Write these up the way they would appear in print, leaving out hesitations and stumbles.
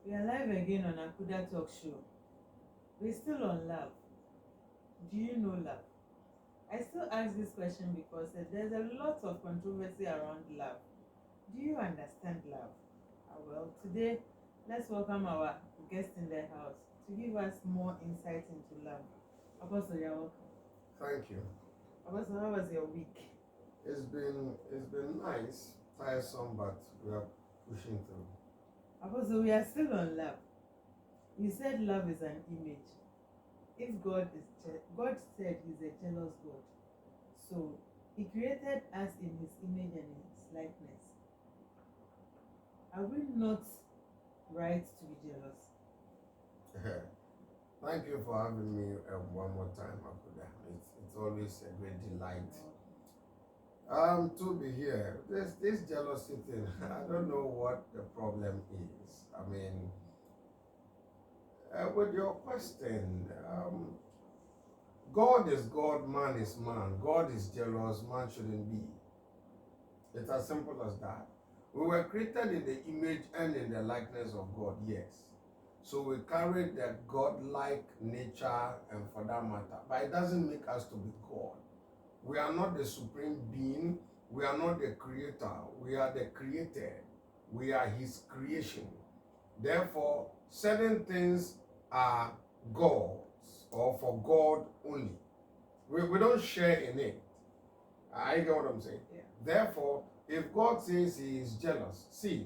We are live again on Akuda Talk Show. We're still on love. Do you know love? I still ask this question because there's a lot of controversy around love. Do you understand love? Well, today, let's welcome our guest in the house to give us more insight into love. Apostle, you're welcome. Thank you. Apostle, how was your week? It's been nice, tiresome, but we are pushing through. Apostle, we are still on love. You said love is an image. If God said he's a jealous God, so he created us in his image and in his likeness. Are we not right to be jealous? Thank you for having me one more time, Akuda. It's always a great delight to be here. This jealousy thing, I don't know what the problem is. I mean, with your question, God is God, man is man. God is jealous, man shouldn't be. It's as simple as that. We were created in the image and in the likeness of God, yes. So we carry the God-like nature, and for that matter, but it doesn't make us to be God. We are not the supreme being. We are not the creator. We are the created. We are his creation. Therefore, certain things are God's or for God only. We don't share in it. I get what I'm saying. Yeah. Therefore, if God says he is jealous, see,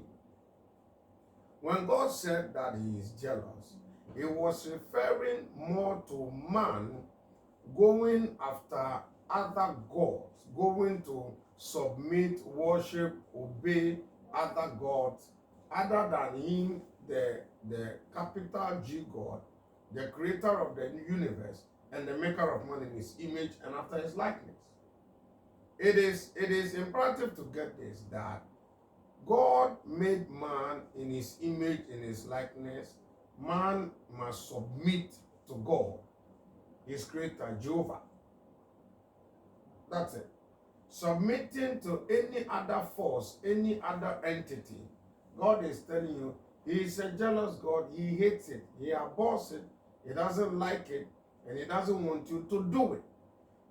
when God said that he is jealous, he was referring more to man going after other gods, going to submit, worship, obey other gods, other than him, the capital G God, the creator of the universe, and the maker of man in his image and after his likeness. It is imperative to get this, that God made man in his image, in his likeness. Man must submit to God, his creator, Jehovah. That's it. Submitting to any other force, any other entity, God is telling you, he is a jealous God. He hates it. He abhors it. He doesn't like it. And he doesn't want you to do it.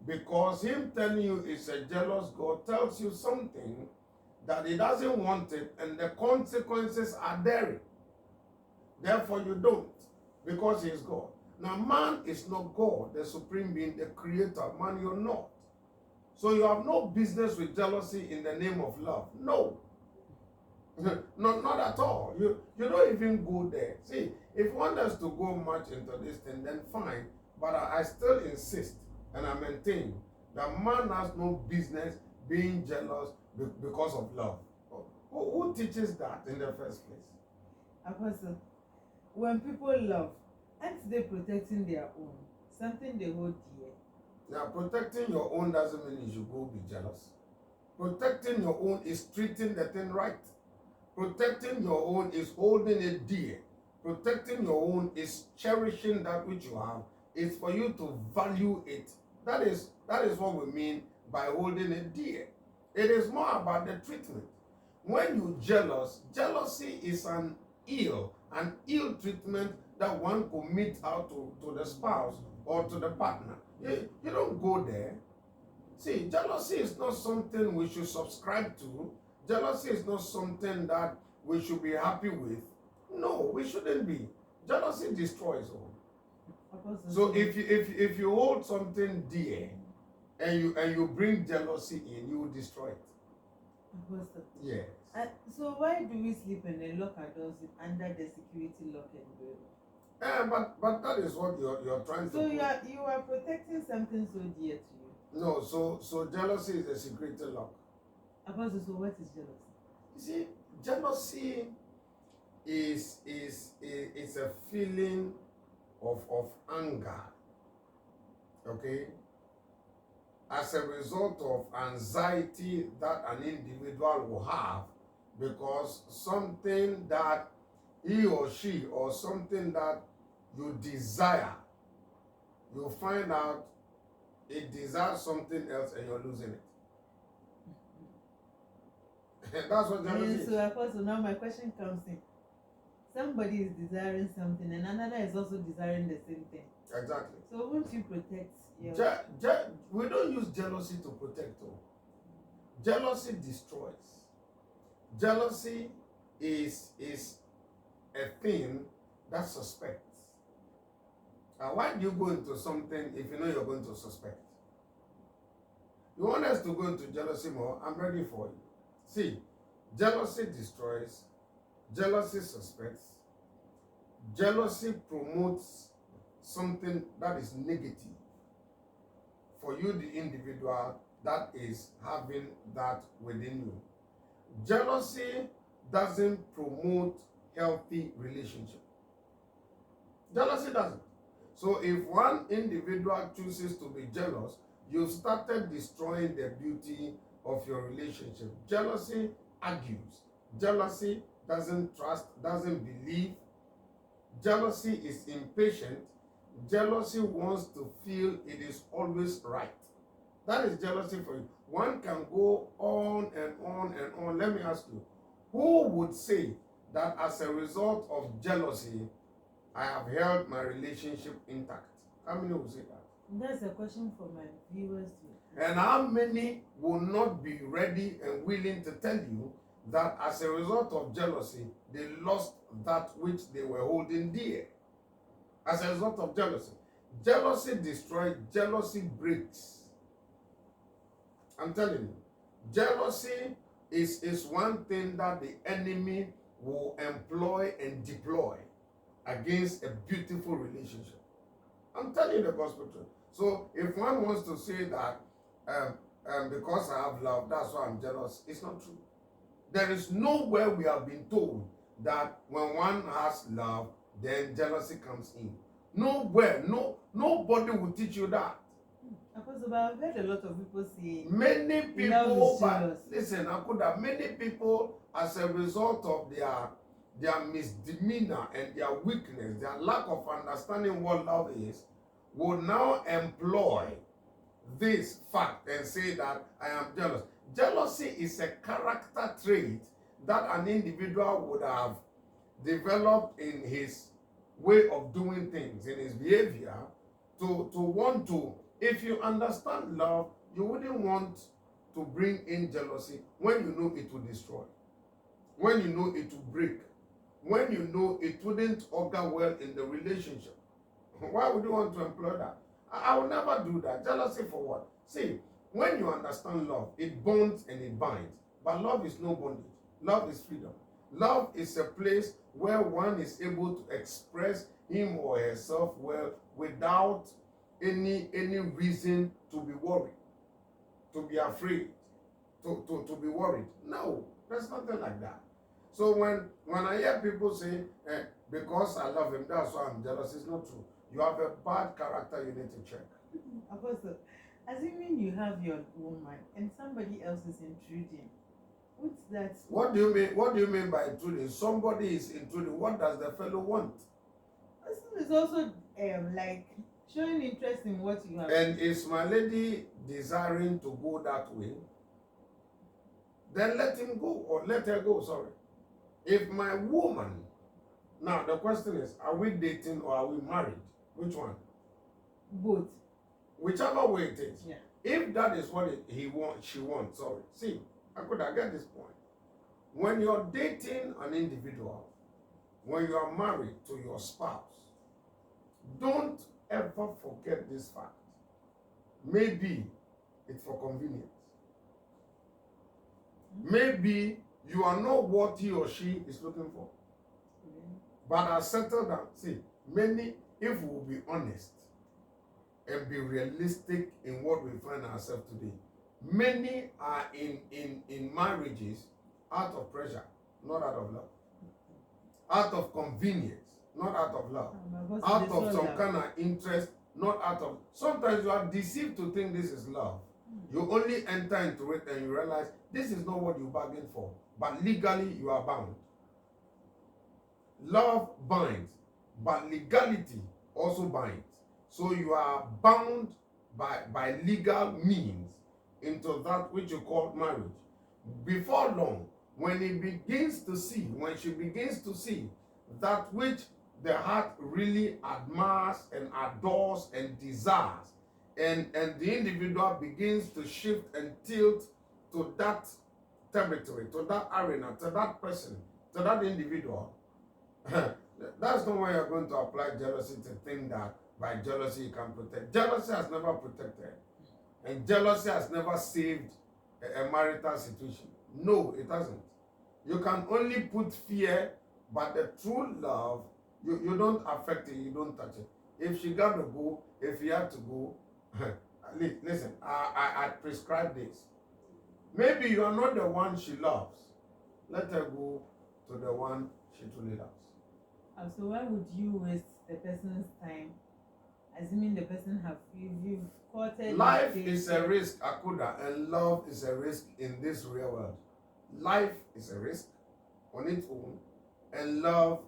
Because him telling you he's a jealous God tells you something that he doesn't want it, and the consequences are there. Therefore, you don't, because he is God. Now, man is not God, the supreme being, the creator. Man, you're not. So you have no business with jealousy in the name of love. No. Not at all. You don't even go there. See, if you want us to go much into this thing, then fine. But I still insist and I maintain that man has no business being jealous because of love. Who teaches that in the first place? Apostle, when people love, aren't they protecting their own? Something they hold dear. Now, protecting your own doesn't mean you should go be jealous. Protecting your own is treating the thing right. Protecting your own is holding it dear. Protecting your own is cherishing that which you have. It's for you to value it. That is what we mean by holding it dear. It is more about the treatment. When you jealous, jealousy is an ill treatment that one could mete out to the spouse or to the partner. You don't go there. See, jealousy is not something we should subscribe to. Jealousy is not something that we should be happy with. No, we shouldn't be. Jealousy destroys all. So if you hold something dear and you bring jealousy in, you will destroy it. Apostle. Yes. So why do we sleep and then lock our doors under the security lock and door? But that is what you're trying to. So you are protecting something so dear to you. No, so jealousy is a security lock. Apostle, so what is jealousy? You see, jealousy is a feeling of anger. Okay? As a result of anxiety that an individual will have because something that he or she or something that you desire, you find out it desires something else and you're losing it. That's what jealousy is. So, Apostle, now my question comes in. somebody is desiring something and another is also desiring the same thing. Exactly. So won't you protect your We don't use jealousy to protect. Jealousy destroys. Jealousy is a thing that suspects. Why do you go into something if you know you're going to suspect? You want us to go into jealousy more? I'm ready for you. See, jealousy destroys, jealousy suspects, jealousy promotes something that is negative for you, the individual that is having that within you. Jealousy doesn't promote healthy relationship. Jealousy doesn't. So if one individual chooses to be jealous, you've started destroying the beauty of your relationship. Jealousy argues. Jealousy doesn't trust, doesn't believe. Jealousy is impatient. Jealousy wants to feel it is always right. That is jealousy for you. One can go on and on and on. Let me ask you, who would say that as a result of jealousy, I have held my relationship intact? How many would say that? That's a question for my viewers too. And how many will not be ready and willing to tell you that as a result of jealousy, they lost that which they were holding dear? As a result of jealousy. Jealousy destroys, jealousy breaks. I'm telling you, jealousy is one thing that the enemy will employ and deploy against a beautiful relationship. I'm telling you the gospel truth. So if one wants to say that because I have love, that's why I'm jealous, it's not true. There is nowhere we have been told that when one has love, then jealousy comes in. Nowhere, nobody will teach you that. Apostle, but I've heard a lot of people say Many love people, is but jealous. listen, Akuda, many people, as a result of their misdemeanor and their weakness, their lack of understanding what love is, will now employ this fact and say that I am jealous. Jealousy is a character trait that an individual would have developed in his way of doing things, in his behavior, to want to. If you understand love, you wouldn't want to bring in jealousy when you know it will destroy, when you know it will break, when you know it wouldn't augur well in the relationship. Why would you want to employ that? I will never do that. Jealousy for what? See, when you understand love, it bonds and it binds. But love is no bondage. Love is freedom. Love is a place where one is able to express him or herself well without any reason to be worried, to be afraid, to be worried. No, there's nothing like that. So when I hear people say, because I love him, that's why I'm jealous, it's not true. You have a bad character you need to check. Apostle, assuming you have your woman and somebody else is intruding, what's that? What do you mean? What do you mean by intruding? Somebody is intruding. What does the fellow want? It's also like showing interest in what you have. And is my lady desiring to go that way? Then let him go, or let her go, sorry. If my woman, now the question is, are we dating or are we married? Which one? Both. Whichever way it is. Yeah. If that is what she wants, sorry. See, I get this point. When you're dating an individual, when you are married to your spouse, don't ever forget this fact. Maybe it's for convenience. Maybe you are not what he or she is looking for. But I settled down. See, many, if we will be honest and be realistic in what we find ourselves today, many are in marriages out of pressure, not out of love. Out of convenience, not out of love. Out of some kind of interest, not out of. Sometimes you are deceived to think this is love. You only enter into it and you realize this is not what you bargained for. But legally you are bound. Love binds, but legality also binds. So you are bound by legal means into that which you call marriage. Before long, when she begins to see that which the heart really admires and adores and desires, and the individual begins to shift and tilt to that territory, to that arena, to that person, to that individual. That's not why you're going to apply jealousy to think that by jealousy you can protect. Jealousy has never protected, and jealousy has never saved a marital situation. No, it hasn't. You can only put fear, but the true love, you don't affect it, you don't touch it. If she got to go, if he had to go, listen, I prescribe this. Maybe you are not the one she loves. Let her go to the one she truly loves. So why would you waste the person's time, assuming the person you've courted? Life is a risk, Akuda, and love is a risk in this real world. Life is a risk on its own, and love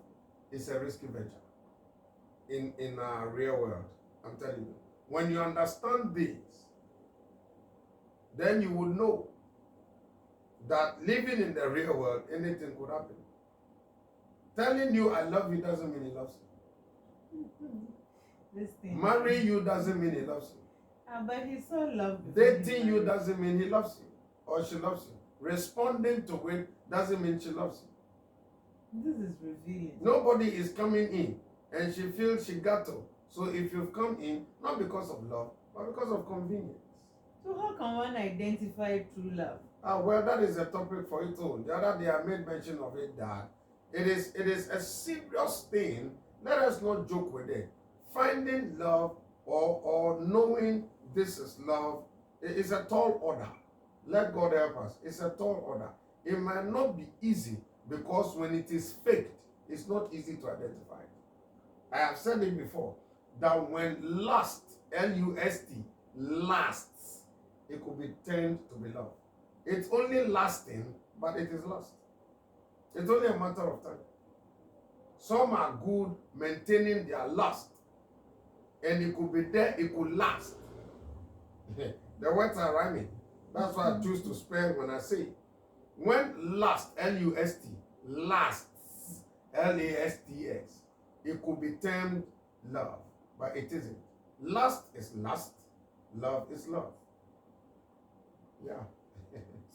is a risky venture in our real world. I'm telling you. When you understand this, then you will know that living in the real world, anything could happen. Telling you I love you doesn't mean he loves you. Marrying you doesn't mean he loves you. But he saw love. Dating you doesn't mean he loves you or she loves you. Responding to it doesn't mean she loves you. This is revealing. Nobody is coming in and she feels she got to. So if you've come in, not because of love, but because of convenience. So how can one identify true love? Well, that is a topic for its own. The other day I made mention of it that it is a serious thing. Let us not joke with it. Finding love or knowing this is love is a tall order. Let God help us. It's a tall order. It might not be easy because when it is faked, it's not easy to identify. I have said it before that when lust, L-U-S-T, lasts, it could be turned to be love. It's only lasting, but it is lust. It's only a matter of time. Some are good maintaining their lust, and it could be there, it could last. The words are rhyming. That's why I choose to spell when I say. When lust, L-U-S-T, lasts, L-A-S-T-S, it could be termed love, but it isn't. Lust is lust, love is love. Yeah.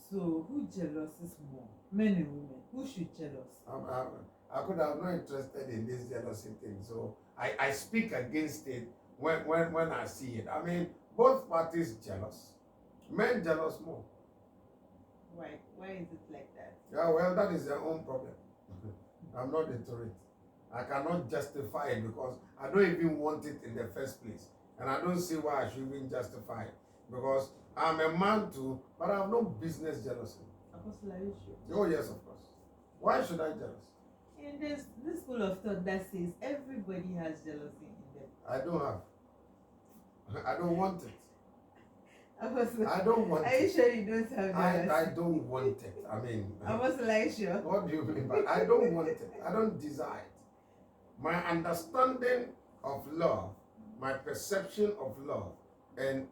So who jealouses more? Men and women. Who should jealous? I'm not interested in this jealousy thing. So I speak against it when I see it. I mean, both parties jealous. Men jealous more. Why? Why is it like that? Yeah, well, that is their own problem. I'm not into it. I cannot justify it because I don't even want it in the first place. And I don't see why I should even justify it. Because I'm a man too, but I have no business jealousy. Apostle, are you sure? Oh, yes, of course. Why should I jealous? And there's this school of thought that says everybody has jealousy in them. I don't have. I don't want it. Apostle, I don't want are you it. sure you don't have jealousy? I don't want it. I mean, Apostle, are you sure? what do you mean by I don't want it? I don't desire it. My understanding of love, my perception of love, and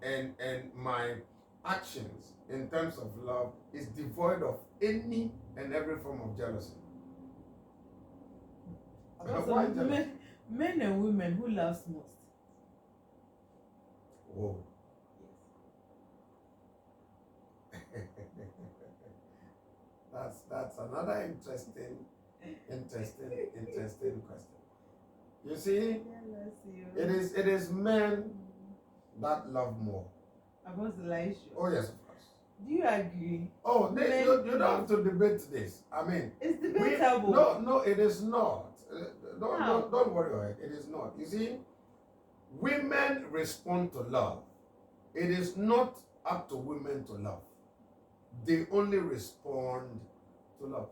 my actions in terms of love is devoid of any and every form of jealousy. Why jealous? Men and women, who loves most? Oh. That's another interesting question. You see, it is men that love more. Apostle, are you sure? Oh yes, of course. Do you agree? Oh, you don't have to debate this. I mean, it's debatable. No, it is not. Don't worry about it. It is not. You see, women respond to love. It is not up to women to love. They only respond to love.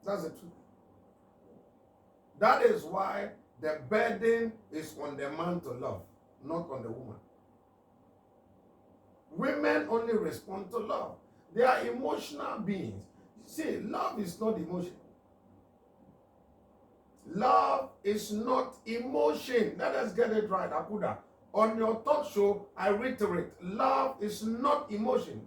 That's the truth. That is why the burden is on the man to love, not on the woman. Women only respond to love. They are emotional beings. See, love is not emotion. Love is not emotion. Let us get it right, Akuda. On your talk show, I reiterate, love is not emotion.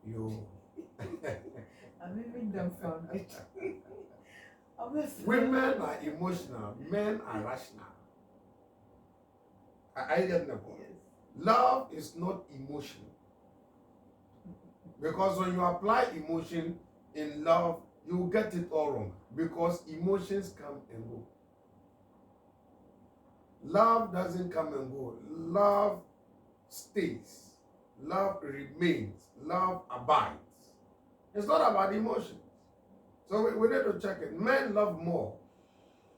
You make them sound good. Obviously. Women are emotional, men are rational. I get the point. Yes. Love is not emotion. Because when you apply emotion in love, you get it all wrong. Because emotions come and go. Love doesn't come and go. Love stays. Love remains. Love abides. It's not about emotions. So we need to check it. Men love more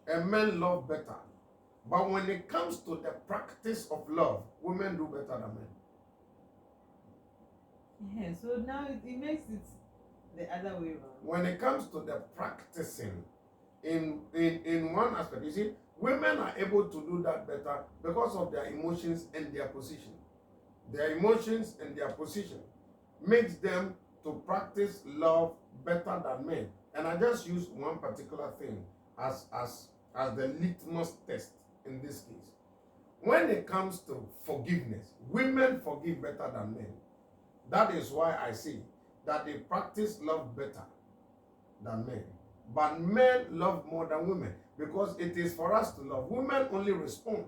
and men love better. But when it comes to the practice of love, women do better than men. Yeah, so now it makes it the other way around. When it comes to the practicing in one aspect, you see, women are able to do that better because of their emotions and their position. Their emotions and their position makes them to practice love better than men. And I just use one particular thing as the litmus test in this case. When it comes to forgiveness, women forgive better than men. That is why I say that they practice love better than men. But men love more than women because it is for us to love. Women only respond.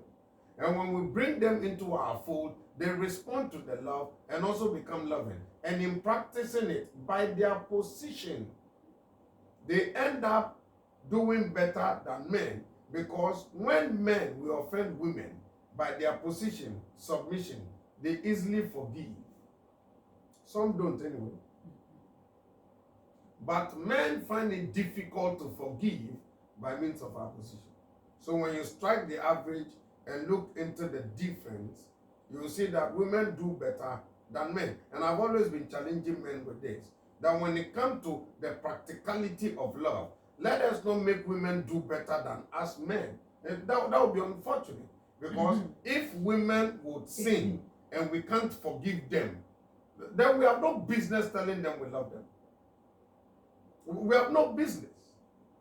And when we bring them into our fold, they respond to the love and also become loving. And in practicing it by their position, they end up doing better than men, because when men will offend women by their position, submission, they easily forgive. Some don't anyway. But men find it difficult to forgive by means of our position. So when you strike the average and look into the difference, you will see that women do better than men. And I've always been challenging men with this, that when it comes to the practicality of love, let us not make women do better than us men. And that would be unfortunate. Because if women would sin and we can't forgive them, then we have no business telling them we love them. We have no business.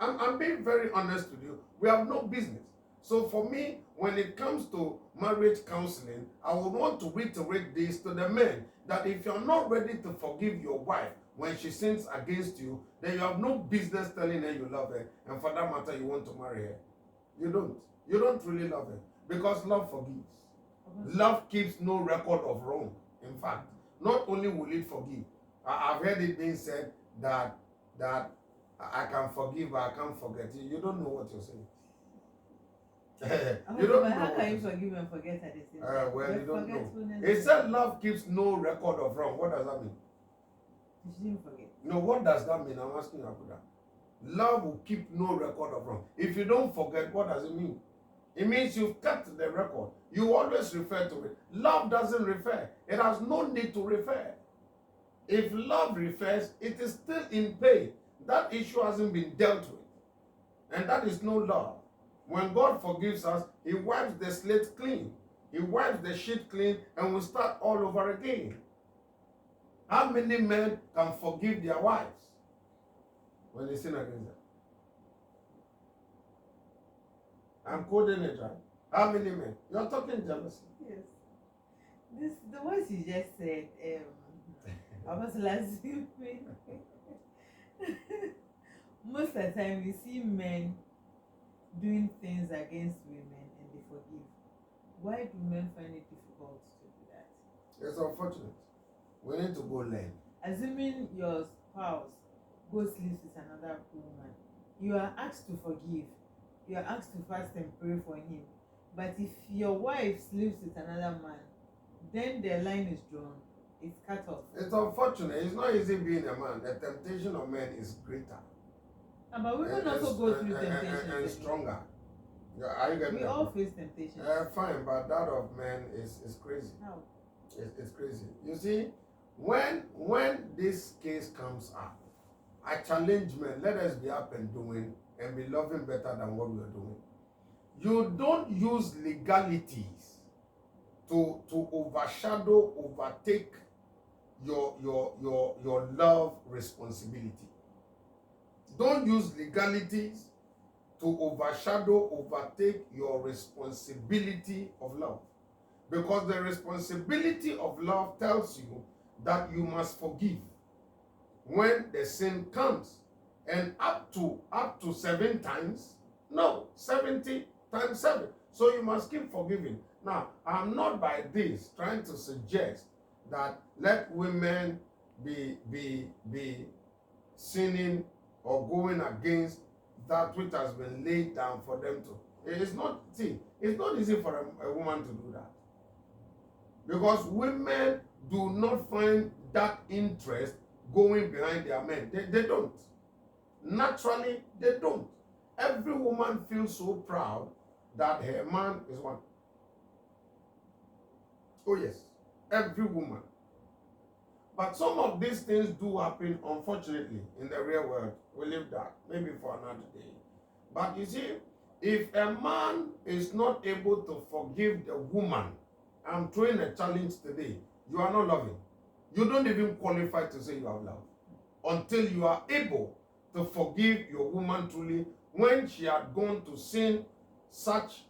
I'm being very honest with you. We have no business. So for me, when it comes to marriage counseling, I would want to reiterate this to the men, that if you're not ready to forgive your wife when she sins against you, then you have no business telling her you love her, and for that matter, you want to marry her. You don't. You don't really love her, because love forgives. Love keeps no record of wrong. In fact, not only will it forgive, I've heard it being said that I can forgive, but I can't forget. You don't know what you're saying. You don't know. How can you forgive and forget at the same time? Well, you don't know. Forgetfulness It is- said love keeps no record of wrong. What does that mean? You shouldn't forget. No, what does that mean? I'm asking you, Abuda. Love will keep no record of wrong. If you don't forget, what does it mean? It means you've kept the record. You always refer to it. Love doesn't refer. It has no need to refer. If love refers, it is still in pain. That issue hasn't been dealt with. And that is no love. When God forgives us, He wipes the slate clean. He wipes the sheet clean, and we start all over again. How many men can forgive their wives when they sin against them? I'm quoting it, right? How many men? You're talking jealousy. Yes. The words you just said, I was assuming. Most of the time we see men doing things against women and they forgive. Why do men find it difficult to do that? It's unfortunate. We need to go learn. Assuming your spouse goes sleeps with another woman, you are asked to forgive. You are asked to fast and pray for him. But if your wife sleeps with another man, then the line is drawn. It's cut off. It's unfortunate. It's not easy being a man. The temptation of men is greater. But women also go through temptations. And stronger. Yeah, are you getting We that? all face temptations. Fine, but that of men is crazy. How? It's crazy. You see, when this case comes up, I challenge men, let us be up and doing and be loving better than what we are doing. You don't use legalities to overshadow, overtake your love responsibility. Don't use legalities to overshadow, overtake your responsibility of love. Because the responsibility of love tells you that you must forgive when the sin comes. and up to 7 times. No, 70 times 7. So you must keep forgiving. Now, I'm not by this trying to suggest that let women be sinning or going against that which has been laid down for them to. It's not easy for a woman to do that. Because women do not find that interest going behind their men. They don't. Naturally, they don't. Every woman feels so proud that her man is one. Oh, yes. Every woman. But some of these things do happen, unfortunately, in the real world. We leave that maybe for another day. But you see, if a man is not able to forgive the woman, I'm throwing a challenge today. You are not loving. You don't even qualify to say you have love until you are able to forgive your woman truly when she had gone to sin such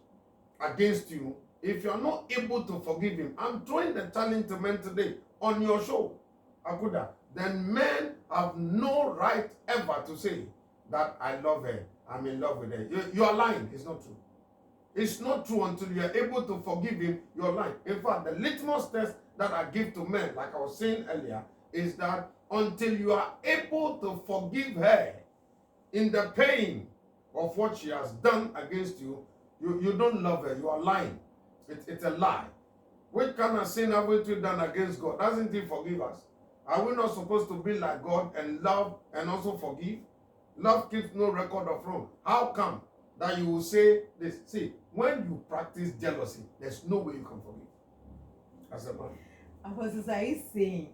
against you. If you are not able to forgive him, I'm throwing the challenge to men today on your show, Akuda. Then men have no right ever to say that I love her, I'm in love with her. You are lying. It's not true. It's not true until you are able to forgive him, you're lying. In fact, the litmus test that I give to men, like I was saying earlier, is that until you are able to forgive her in the pain of what she has done against you, you don't love her. You are lying. It's a lie. What kind of sin have we done against God? Doesn't he forgive us? Are we not supposed to be like God and love and also forgive? Love keeps no record of wrong. How come that you will say this? See, when you practice jealousy, there's no way you can forgive as a man. Apostle, are you saying,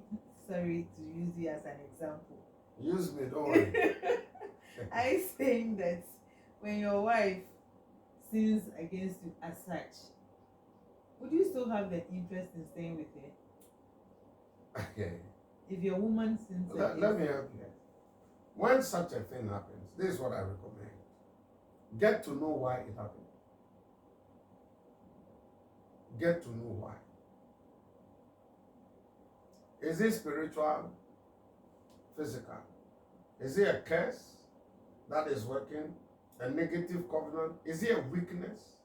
sorry to use you as an example. Use me, don't worry. Are you saying that when your wife sins against you as such, would you still have the interest in staying with her? Okay. If your woman sins Let against me help you. When such a thing happens, this is what I recommend. Get to know why it happened. Get to know why. Is it spiritual? Physical? Is it a curse that is working? A negative covenant? Is it a weakness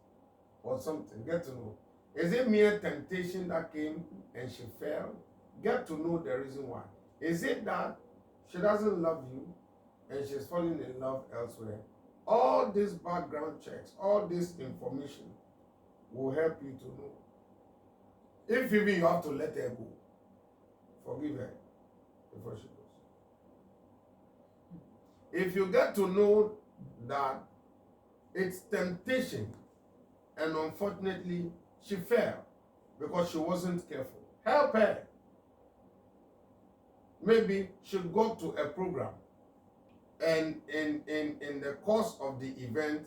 or something? Get to know. Is it mere temptation that came and she fell? Get to know the reason why. Is it that she doesn't love you and she's falling in love elsewhere? All these background checks, all this information will help you to know. If even you have to let her go, forgive her before she goes. If you get to know that it's temptation and unfortunately she fell because she wasn't careful, help her. Maybe she got to a program and in the course of the event,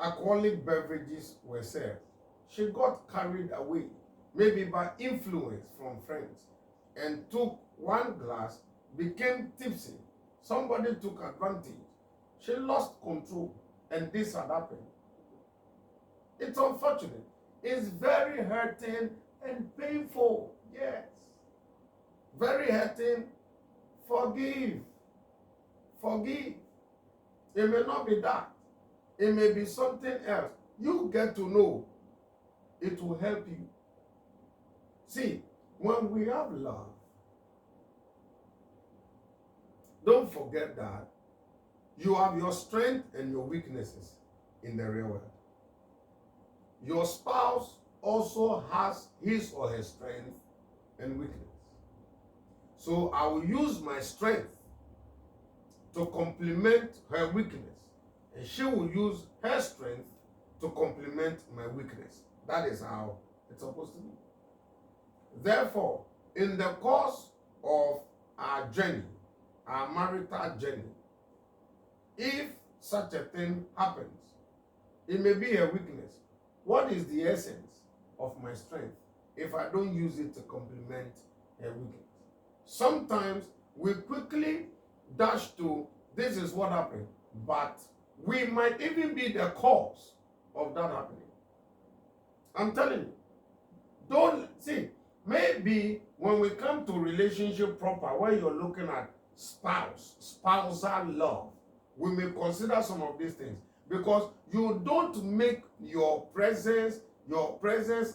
alcoholic beverages were served. She got carried away, maybe by influence from friends, and took one glass, became tipsy. Somebody took advantage. She lost control, and this had happened. It's unfortunate. It's very hurting and painful. Yes. Very hurting. Forgive. Forgive. It may not be that. It may be something else. You get to know. It will help you. See, when we have love, don't forget that you have your strength and your weaknesses in the real world. Your spouse also has his or her strength and weakness. So I will use my strength to complement her weakness, and she will use her strength to complement my weakness. That is how it's supposed to be. Therefore, in the course of our journey, our marital journey, if such a thing happens, it may be a weakness. What is the essence of my strength if I don't use it to complement a weakness? Sometimes we quickly dash to this is what happened, but we might even be the cause of that happening. I'm telling you. Don't see, maybe when we come to relationship proper, where you're looking at spousal love. We may consider some of these things because you don't make your presence,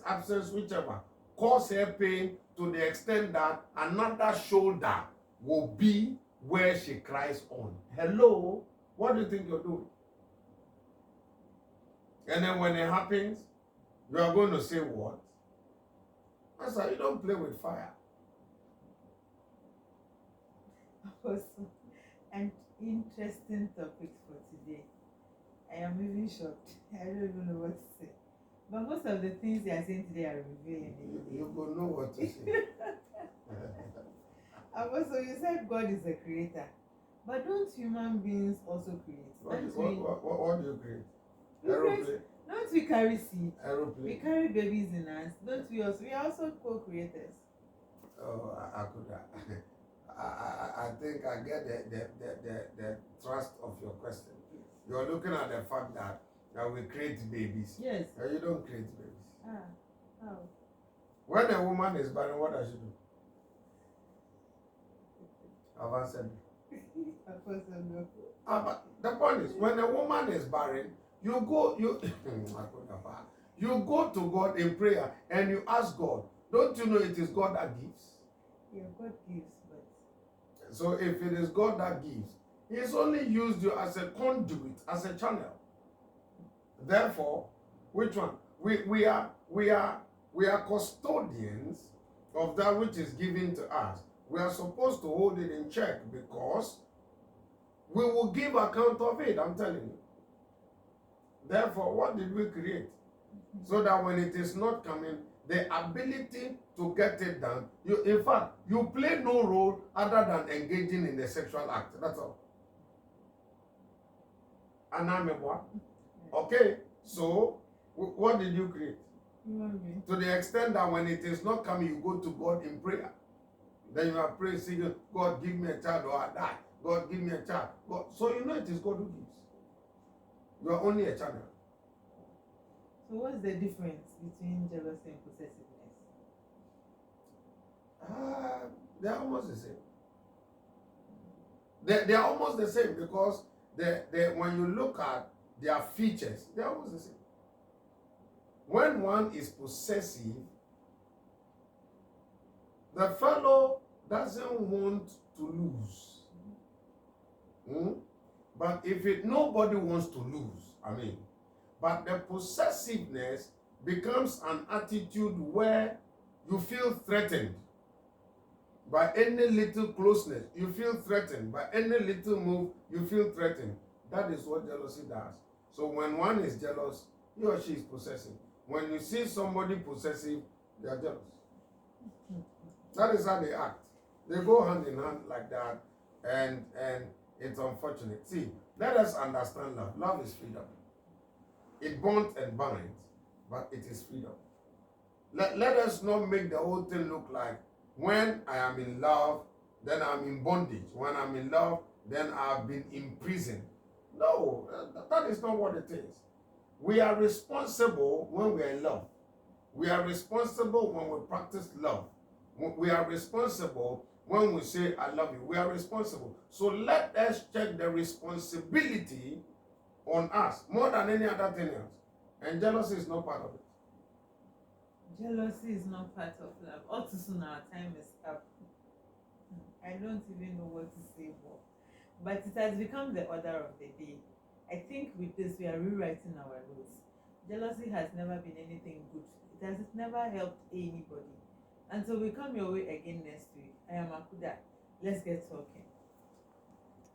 absence, whichever, cause her pain to the extent that another shoulder will be where she cries on. Hello? What do you think you're doing? And then when it happens, you are going to say what? Master, you don't play with fire. Also, an interesting topic for today. I am even shocked. I don't even know what to say. But most of the things you are saying today are revealing. You will know what to say. Also, you said God is a creator. But don't human beings also create? What do you create? Aeroplane. Don't we carry seed? Aeroplane. We carry babies in us. Don't we also? We are also co-creators. Oh, I could. I think I get the thrust of your question. You're looking at the fact that we create babies. Yes. You don't create babies. How? When a woman is barren, what does she do? I've answered you. Of course, I know. But the point is, when a woman is barren, you go to God in prayer and you ask God. Don't you know it is God that gives? Yeah, God gives, but so if it is God that gives, He's only used you as a conduit, as a channel. Therefore, which one? We are custodians of that which is given to us. We are supposed to hold it in check because we will give account of it, I'm telling you. Therefore, what did we create? So that when it is not coming, the ability to get it done, in fact, you play no role other than engaging in the sexual act. That's all. And I'm a what? Okay, so what did you create? To the extent that when it is not coming, you go to God in prayer. Then you are praying, saying, God, give me a child or I die. God, give me a child. God. So you know it is God who gives. You are only a channel. So what's the difference between jealousy and possessiveness? They are almost the same. They are almost the same because when you look at their features, they are almost the same. When one is possessive, the fellow doesn't want to lose. But nobody wants to lose, but the possessiveness becomes an attitude where you feel threatened by any little closeness. You feel threatened by any little move. You feel threatened. That is what jealousy does. So when one is jealous, he or she is possessive. When you see somebody possessive, they are jealous. That is how they act. They go hand in hand like that, and it's unfortunate. See, let us understand love. Love is freedom. It bonds and binds, but it is freedom. Let us not make the whole thing look like when I am in love, then I'm in bondage. When I'm in love, then I've been imprisoned. No, that is not what it is. We are responsible when we are in love. We are responsible when we practice love. We are responsible when we say, I love you. We are responsible. So let us check the responsibility on us more than any other thing else. And jealousy is not part of it. Jealousy is not part of love. All too soon our time is up. I don't even know what to say more. But it has become the order of the day. I think with this we are rewriting our notes. Jealousy has never been anything good. It has never helped anybody. Until we come your way again next week. I am Akuda. Let's get talking.